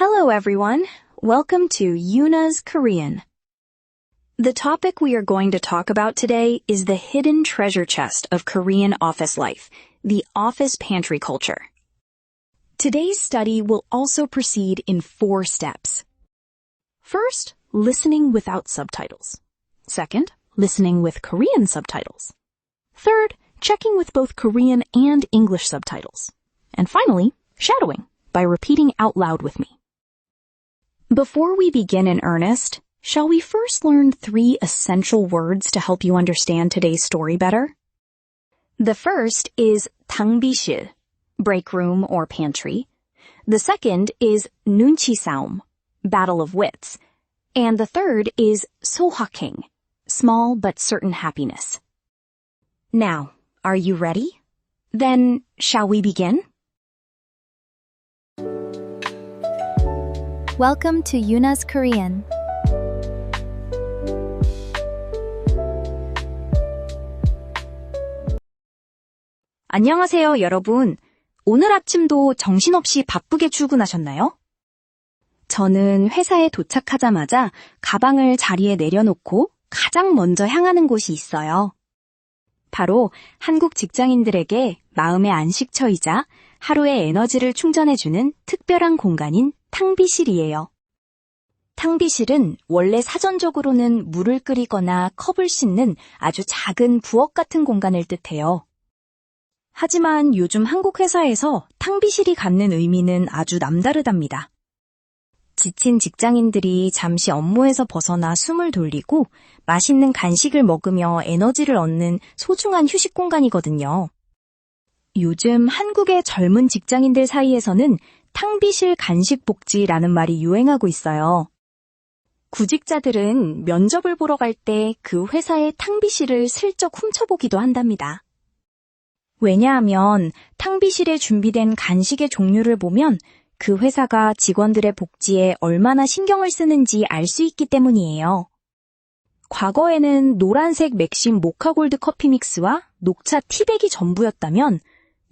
Hello everyone, welcome to Yuna's Korean. The topic we are going to talk about today is the hidden treasure chest of Korean office life, the office pantry culture. Today's study will also proceed in 4 steps. First, listening without subtitles. Second, listening with Korean subtitles. Third, checking with both Korean and English subtitles. And finally, shadowing by repeating out loud with me. Before we begin in earnest, shall we first learn 3 essential words to help you understand today's story better? The first is Tang-bi-sil, breakroom or pantry. The second is 눈치 싸움, battle of wits. And the third is 소확행, small but certain happiness. Now, are you ready? Then, shall we begin? Welcome to Yuna's Korean. 안녕하세요, 여러분. 오늘 아침도 정신없이 바쁘게 출근하셨나요? 저는 회사에 도착하자마자 가방을 자리에 내려놓고 가장 먼저 향하는 곳이 있어요. 바로 한국 직장인들에게 마음의 안식처이자 하루의 에너지를 충전해주는 특별한 공간인 탕비실이에요. 탕비실은 원래 사전적으로는 물을 끓이거나 컵을 씻는 아주 작은 부엌 같은 공간을 뜻해요. 하지만 요즘 한국 회사에서 탕비실이 갖는 의미는 아주 남다르답니다. 지친 직장인들이 잠시 업무에서 벗어나 숨을 돌리고 맛있는 간식을 먹으며 에너지를 얻는 소중한 휴식 공간이거든요. 요즘 한국의 젊은 직장인들 사이에서는 탕비실 간식 복지라는 말이 유행하고 있어요. 구직자들은 면접을 보러 갈 때 그 회사의 탕비실을 슬쩍 훔쳐보기도 한답니다. 왜냐하면 탕비실에 준비된 간식의 종류를 보면 그 회사가 직원들의 복지에 얼마나 신경을 쓰는지 알 수 있기 때문이에요. 과거에는 노란색 맥심 모카골드 커피 믹스와 녹차 티백이 전부였다면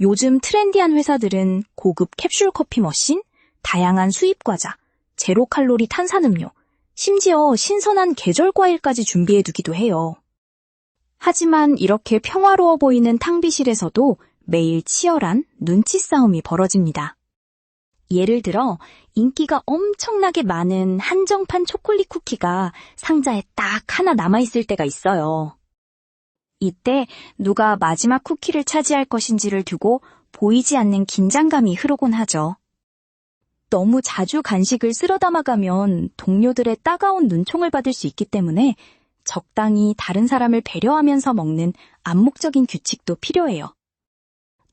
요즘 트렌디한 회사들은 고급 캡슐 커피 머신, 다양한 수입 과자, 제로 칼로리 탄산음료, 심지어 신선한 계절 과일까지 준비해두기도 해요. 하지만 이렇게 평화로워 보이는 탕비실에서도 매일 치열한 눈치 싸움이 벌어집니다. 예를 들어 인기가 엄청나게 많은 한정판 초콜릿 쿠키가 상자에 딱 하나 남아있을 때가 있어요. 이때 누가 마지막 쿠키를 차지할 것인지를 두고 보이지 않는 긴장감이 흐르곤 하죠. 너무 자주 간식을 쓸어 담아가면 동료들의 따가운 눈총을 받을 수 있기 때문에 적당히 다른 사람을 배려하면서 먹는 암묵적인 규칙도 필요해요.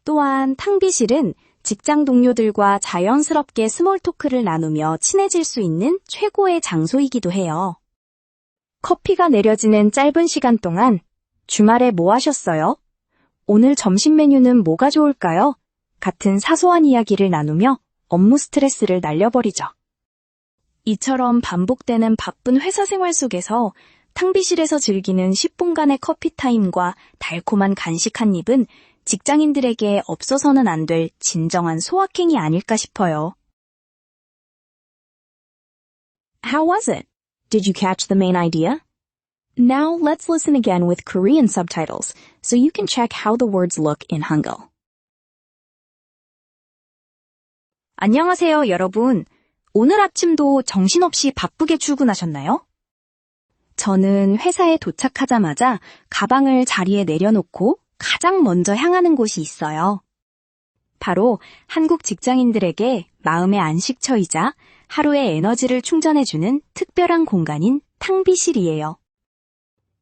또한 탕비실은 직장 동료들과 자연스럽게 스몰 토크를 나누며 친해질 수 있는 최고의 장소이기도 해요. 커피가 내려지는 짧은 시간 동안 주말에 뭐 하셨어요? 오늘 점심 메뉴는 뭐가 좋을까요? 같은 사소한 이야기를 나누며 업무 스트레스를 날려버리죠. 이처럼 반복되는 바쁜 회사 생활 속에서 탕비실에서 즐기는 10분간의 커피 타임과 달콤한 간식 한 입은 직장인들에게 없어서는 안 될 진정한 소확행이 아닐까 싶어요. How was it? Did you catch the main idea? Now let's listen again with Korean subtitles so you can check how the words look in Hangul. 안녕하세요, 여러분. 오늘 아침도 정신없이 바쁘게 출근하셨나요? 저는 회사에 도착하자마자 가방을 자리에 내려놓고 가장 먼저 향하는 곳이 있어요. 바로 한국 직장인들에게 마음의 안식처이자 하루의 에너지를 충전해주는 특별한 공간인 탕비실이에요.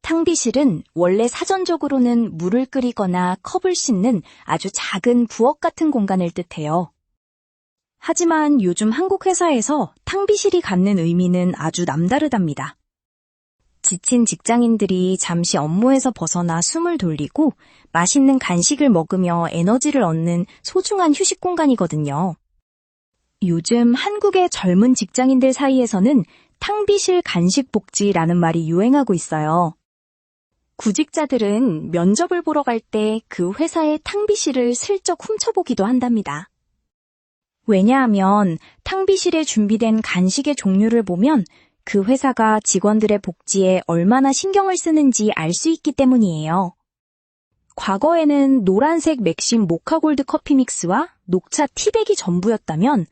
탕비실은 원래 사전적으로는 물을 끓이거나 컵을 씻는 아주 작은 부엌 같은 공간을 뜻해요. 하지만 요즘 한국 회사에서 탕비실이 갖는 의미는 아주 남다르답니다. 지친 직장인들이 잠시 업무에서 벗어나 숨을 돌리고 맛있는 간식을 먹으며 에너지를 얻는 소중한 휴식 공간이거든요. 요즘 한국의 젊은 직장인들 사이에서는 탕비실 간식 복지라는 말이 유행하고 있어요. 구직자들은 면접을 보러 갈 때 그 회사의 탕비실을 슬쩍 훔쳐보기도 한답니다. 왜냐하면 탕비실에 준비된 간식의 종류를 보면 그 회사가 직원들의 복지에 얼마나 신경을 쓰는지 알 수 있기 때문이에요. 과거에는 노란색 맥심 모카골드 커피 믹스와 녹차 티백이 전부였다면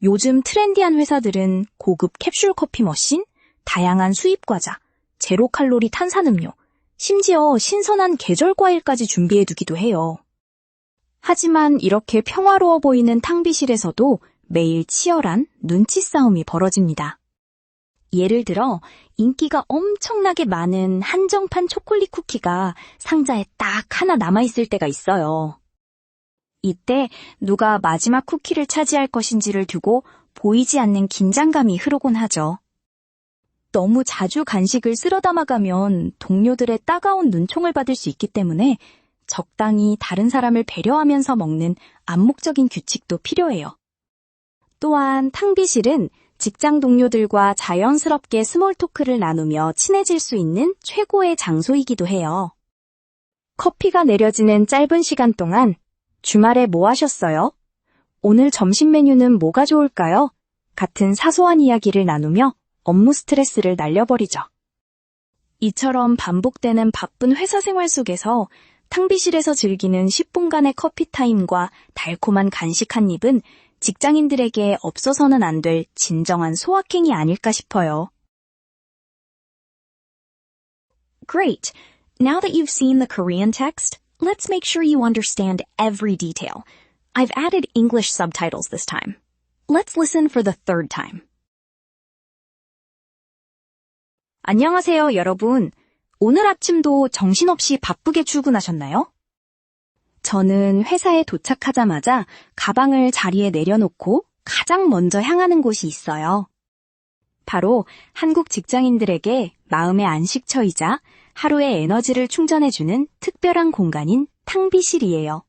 요즘 트렌디한 회사들은 고급 캡슐 커피 머신, 다양한 수입 과자, 제로 칼로리 탄산음료, 심지어 신선한 계절 과일까지 준비해두기도 해요. 하지만 이렇게 평화로워 보이는 탕비실에서도 매일 치열한 눈치 싸움이 벌어집니다. 예를 들어 인기가 엄청나게 많은 한정판 초콜릿 쿠키가 상자에 딱 하나 남아있을 때가 있어요. 이때 누가 마지막 쿠키를 차지할 것인지를 두고 보이지 않는 긴장감이 흐르곤 하죠. 너무 자주 간식을 쓸어 담아가면 동료들의 따가운 눈총을 받을 수 있기 때문에 적당히 다른 사람을 배려하면서 먹는 암묵적인 규칙도 필요해요. 또한 탕비실은 직장 동료들과 자연스럽게 스몰 토크를 나누며 친해질 수 있는 최고의 장소이기도 해요. 커피가 내려지는 짧은 시간 동안 주말에 뭐 하셨어요? 오늘 점심 메뉴는 뭐가 좋을까요? 같은 사소한 이야기를 나누며 업무 스트레스를 날려버리죠. 이처럼 반복되는 바쁜 회사 생활 속에서 탕비실에서 즐기는 10분간의 커피 타임과 달콤한 간식 한 입은 직장인들에게 없어서는 안 될 진정한 소확행이 아닐까 싶어요. Great! Now that you've seen the Korean text, let's make sure you understand every detail. I've added English subtitles this time. Let's listen for the third time. 안녕하세요, 여러분. 오늘 아침도 정신없이 바쁘게 출근하셨나요? 저는 회사에 도착하자마자 가방을 자리에 내려놓고 가장 먼저 향하는 곳이 있어요. 바로 한국 직장인들에게 마음의 안식처이자 하루의 에너지를 충전해주는 특별한 공간인 탕비실이에요.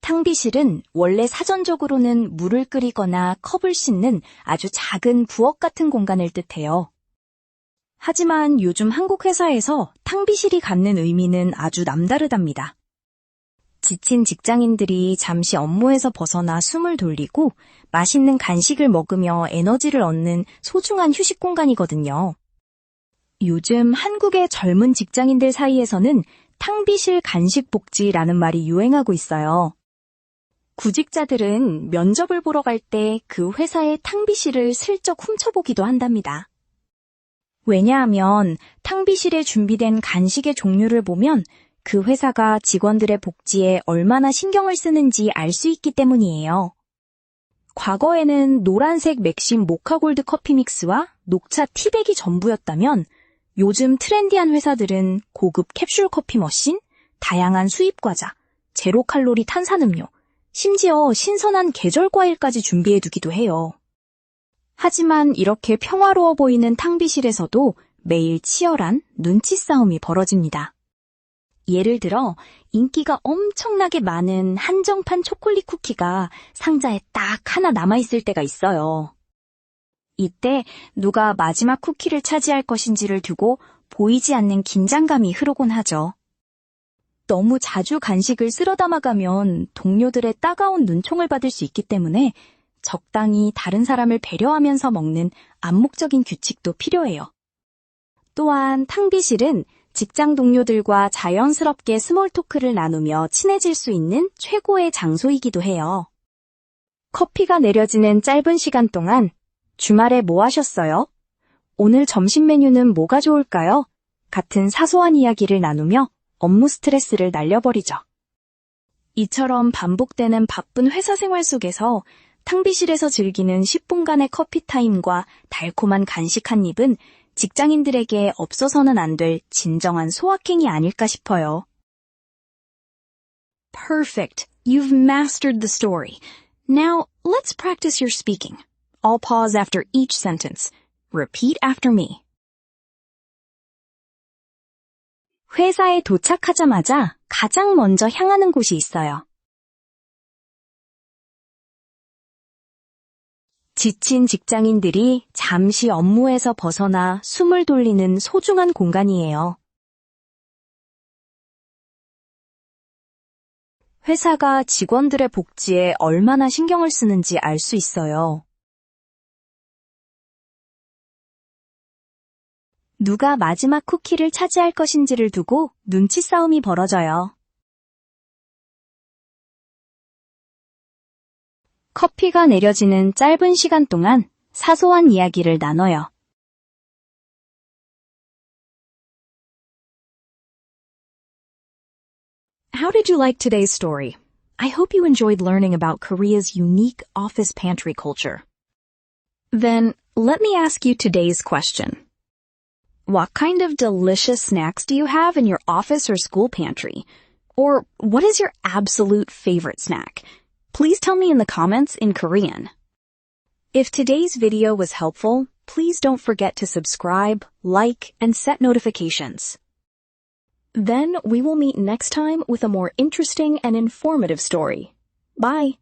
탕비실은 원래 사전적으로는 물을 끓이거나 컵을 씻는 아주 작은 부엌 같은 공간을 뜻해요. 하지만 요즘 한국 회사에서 탕비실이 갖는 의미는 아주 남다르답니다. 지친 직장인들이 잠시 업무에서 벗어나 숨을 돌리고 맛있는 간식을 먹으며 에너지를 얻는 소중한 휴식 공간이거든요. 요즘 한국의 젊은 직장인들 사이에서는 탕비실 간식 복지라는 말이 유행하고 있어요. 구직자들은 면접을 보러 갈 때 그 회사의 탕비실을 슬쩍 훔쳐보기도 한답니다. 왜냐하면 탕비실에 준비된 간식의 종류를 보면 그 회사가 직원들의 복지에 얼마나 신경을 쓰는지 알 수 있기 때문이에요. 과거에는 노란색 맥심 모카골드 커피 믹스와 녹차 티백이 전부였다면 요즘 트렌디한 회사들은 고급 캡슐 커피 머신, 다양한 수입 과자, 제로 칼로리 탄산음료, 심지어 신선한 계절 과일까지 준비해두기도 해요. 하지만 이렇게 평화로워 보이는 탕비실에서도 매일 치열한 눈치 싸움이 벌어집니다. 예를 들어 인기가 엄청나게 많은 한정판 초콜릿 쿠키가 상자에 딱 하나 남아있을 때가 있어요. 이때 누가 마지막 쿠키를 차지할 것인지를 두고 보이지 않는 긴장감이 흐르곤 하죠. 너무 자주 간식을 쓸어 담아가면 동료들의 따가운 눈총을 받을 수 있기 때문에 적당히 다른 사람을 배려하면서 먹는 암묵적인 규칙도 필요해요. 또한 탕비실은 직장 동료들과 자연스럽게 스몰 토크를 나누며 친해질 수 있는 최고의 장소이기도 해요. 커피가 내려지는 짧은 시간 동안 주말에 뭐 하셨어요? 오늘 점심 메뉴는 뭐가 좋을까요? 같은 사소한 이야기를 나누며 업무 스트레스를 날려버리죠. 이처럼 반복되는 바쁜 회사 생활 속에서 탕비실에서 즐기는 10분간의 커피 타임과 달콤한 간식 한 입은 직장인들에게 없어서는 안 될 진정한 소확행이 아닐까 싶어요. Perfect. You've mastered the story. Now, let's practice your speaking. I'll pause after each sentence. Repeat after me. 회사에 도착하자마자 가장 먼저 향하는 곳이 있어요. 지친 직장인들이 잠시 업무에서 벗어나 숨을 돌리는 소중한 공간이에요. 회사가 직원들의 복지에 얼마나 신경을 쓰는지 알 수 있어요. 누가 마지막 쿠키를 차지할 것인지를 두고 눈치 싸움이 벌어져요. 커피가 내려지는 짧은 시간 동안 사소한 이야기를 나눠요. How did you like today's story? I hope you enjoyed learning about Korea's unique office pantry culture. Then, let me ask you today's question. What kind of delicious snacks do you have in your office or school pantry? Or what is your absolute favorite snack? Please tell me in the comments in Korean. If today's video was helpful, please don't forget to subscribe, like, and set notifications. Then we will meet next time with a more interesting and informative story. Bye!